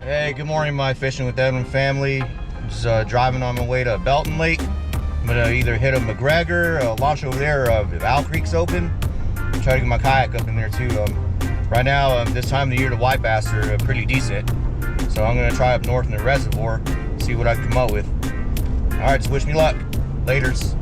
Hey, good morning, my Fishing with Edwin family. Just driving on my way to Belton Lake. I'm gonna either hit a McGregor, launch over there, if Owl Creek's open. Try to get my kayak up in there too. Right now, this time of the year, the white bass are pretty decent. So I'm gonna try up north in the reservoir, see what I can come up with. All right, so wish me luck. Laters.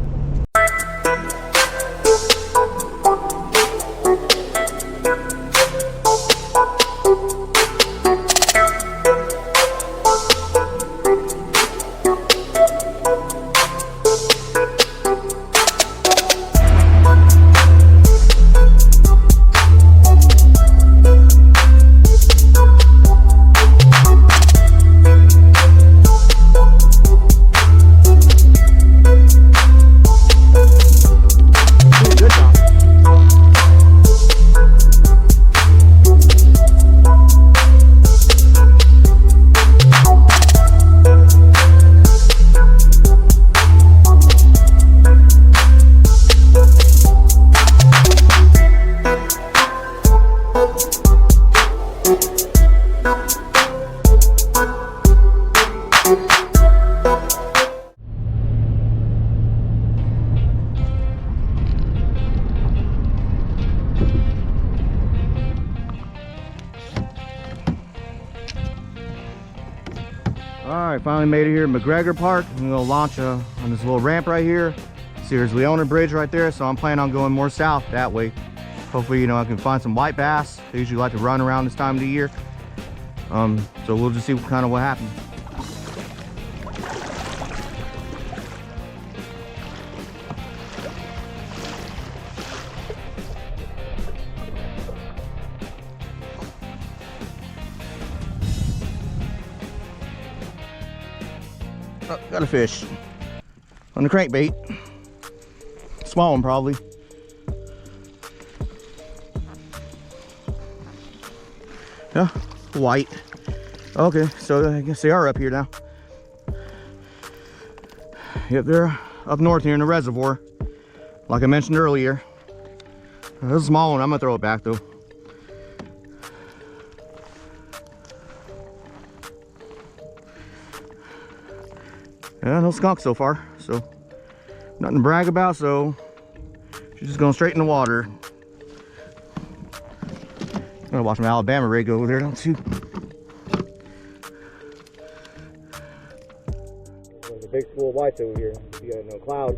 Alright, finally made it here at McGregor Park. I'm gonna launch on this little ramp right here. See, there's Leona Bridge right there, so I'm planning on going more south that way. Hopefully, you know, I can find some white bass. They usually like to run around this time of the year. So we'll just see what happens. Oh, got a fish on the crankbait. Small one probably. Yeah, white. Okay, so I guess they are up here now. Yep, they're up north here in the reservoir, like I mentioned earlier. This is a small one. I'm gonna throw it back though. Yeah, no skunk so far, so nothing to brag about, so she's just going straight in the water. I'm gonna watch my Alabama rig over there, don't you? There's a big school of whites over here. You got no cloud.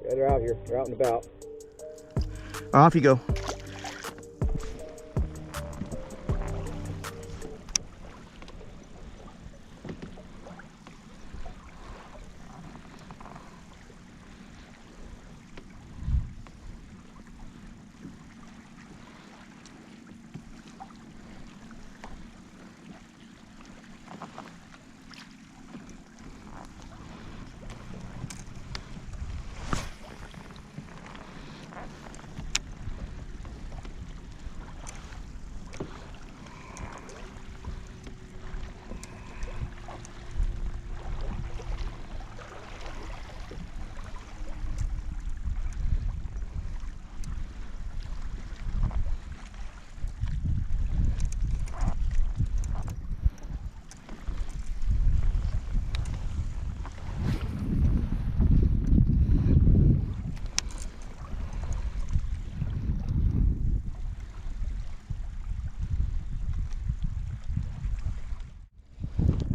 Yeah, they're out here. They're out and about. Off you go.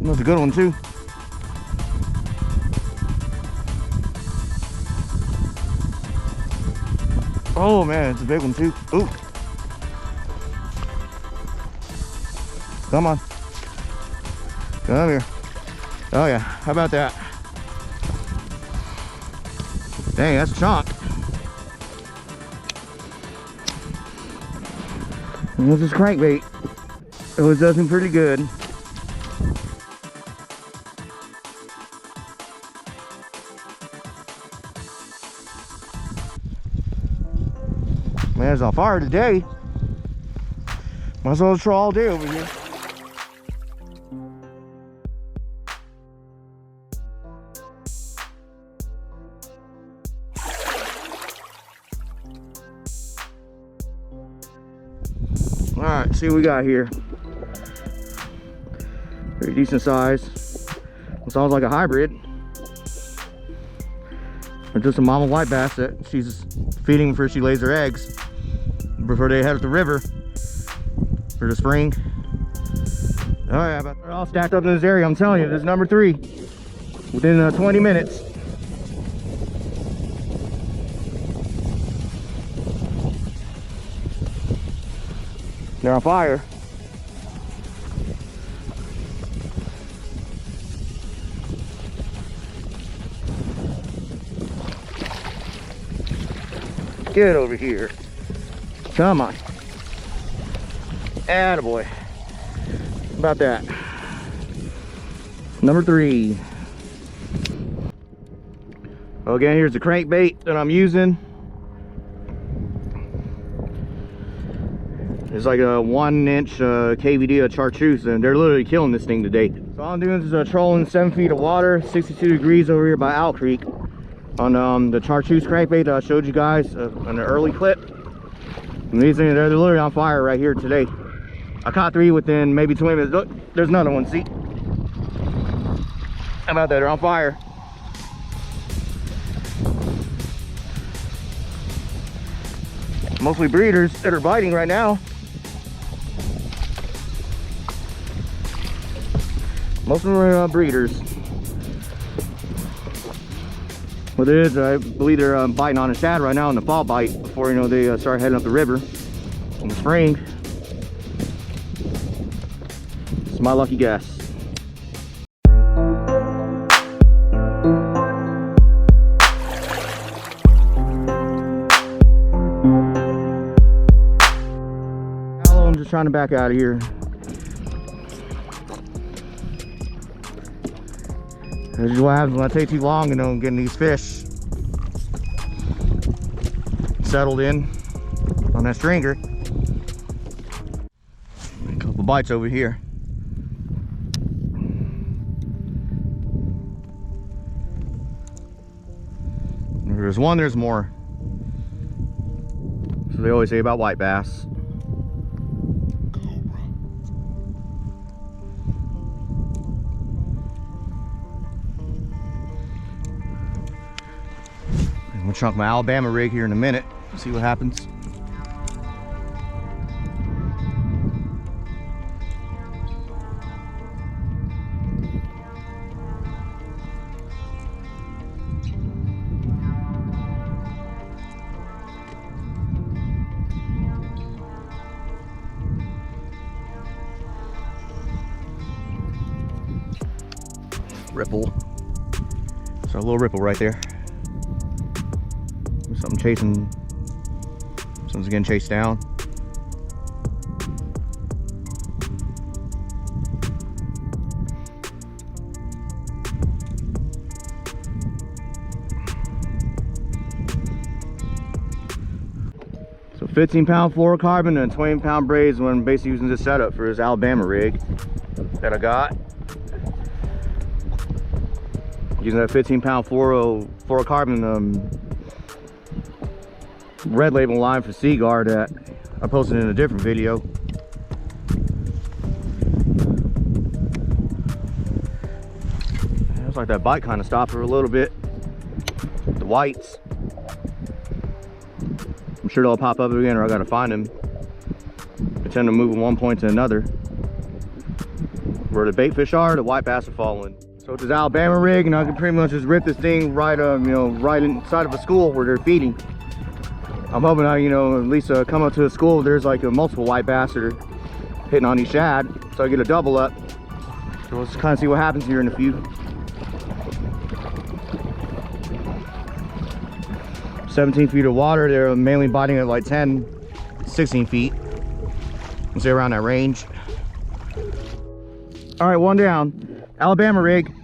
That's a good one too. Oh man, it's a big one too. Ooh. Come on. Come here. Oh yeah, how about that? Dang, that's a chunk. And this is crankbait. It was doing pretty good. Man, it's on fire today. Might as well try all day over here. All right, see what we got here. Pretty decent size. It sounds like a hybrid. Or just a mama white bass that she's feeding before she lays her eggs, before they head up the river for the spring. All right, they're all stacked up in this area. I'm telling you, this is number 3 within 20 minutes. They're on fire. Get over here. Come on. Attaboy. About that. Number 3. Well, again, here's the crankbait that I'm using. It's like a 1-inch KVD of chartreuse, and they're literally killing this thing today. So all I'm doing is trolling 7 feet of water, 62 degrees over here by Owl Creek, on the chartreuse crankbait that I showed you guys in the early clip. And these things, they're literally on fire right here today. I caught 3 within maybe 20 minutes. Look, there's another one, see? How about that? They're on fire. Mostly breeders that are biting right now. Most of them are breeders. What it is, I believe they're biting on a shad right now in the fall bite before, you know, they start heading up the river in the spring. It's my lucky guess. I'm just trying to back out of here. This is what happens when I take too long, you know, getting these fish settled in on that stringer. A couple bites over here. If there's one, there's more. So they always say about white bass. I'm gonna chunk my Alabama rig here in a minute, see what happens. Ripple. So a little ripple right there. Something chasing, something's getting chased down. So 15-pound fluorocarbon and 20-pound braids when I'm basically using this setup for this Alabama rig that I got. Using that 15-pound fluorocarbon red label line for Seaguar that I posted in a different video. Looks like that bite kind of stopped for a little bit. The whites. I'm sure they'll pop up again, or I gotta find them. I tend to move from one point to another. Where the bait fish are, the white bass are following. So it's this Alabama rig, and I can pretty much just rip this thing right, you know, right inside of a school where they're feeding. I'm hoping I, you know, at least come up to a school, there's like a multiple white bass that are hitting on these shad, so I get a double up. So let's kind of see what happens here in a few. 17 feet of water, they're mainly biting at like 10, 16 feet. Let's say around that range. All right, one down. Alabama rig.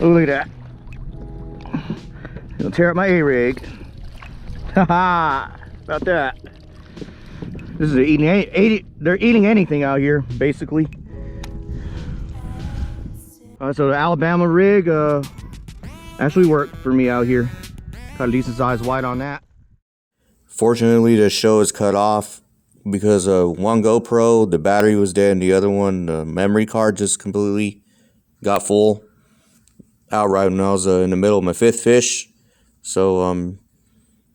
Oh, look at that. It'll tear up my A-rig. Haha, about that. This is they're eating anything out here, basically. So the Alabama rig actually worked for me out here. Got a decent sized white on that. Fortunately, the show is cut off. because one GoPro, the battery was dead, and the other one, the memory card just completely got full outright when I was in the middle of my 5th fish. So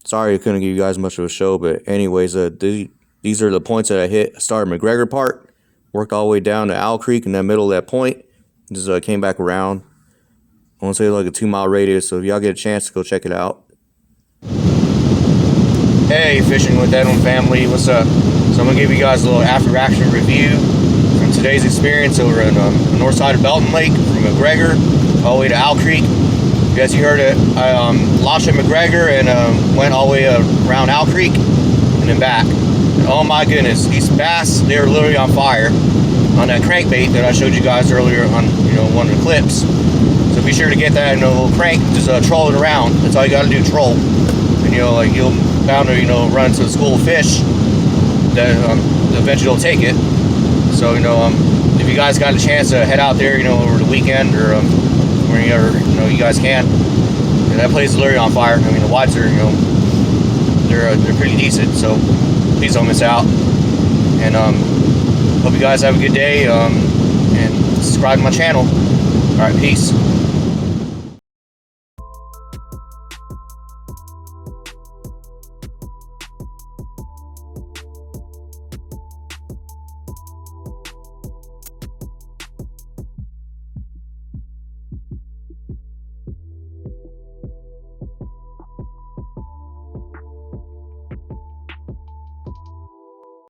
sorry I couldn't give you guys much of a show, but anyways, these are the points that I hit. I started McGregor Park, worked all the way down to Owl Creek in the middle of that point, just came back around. I want to say like a 2-mile radius, so if y'all get a chance to go check it out. Hey, Fishing with Edwin family, what's up? So I'm going to give you guys a little after-action review from today's experience over on the north side of Belton Lake, from McGregor all the way to Owl Creek. As you heard it, I launched at McGregor and went all the way around Owl Creek and then back. And oh my goodness, these bass, they were literally on fire on that crankbait that I showed you guys earlier on, one of the clips. So be sure to get that little crank, just troll it around. That's all you got to do, troll. And you'll bound to run into a school of fish that eventually will take it. So if you guys got a chance to head out there over the weekend or whenever you guys can, that place is literally on fire. I mean, the whites are they're pretty decent, so please don't miss out. And hope you guys have a good day, and subscribe to my channel. All right, peace.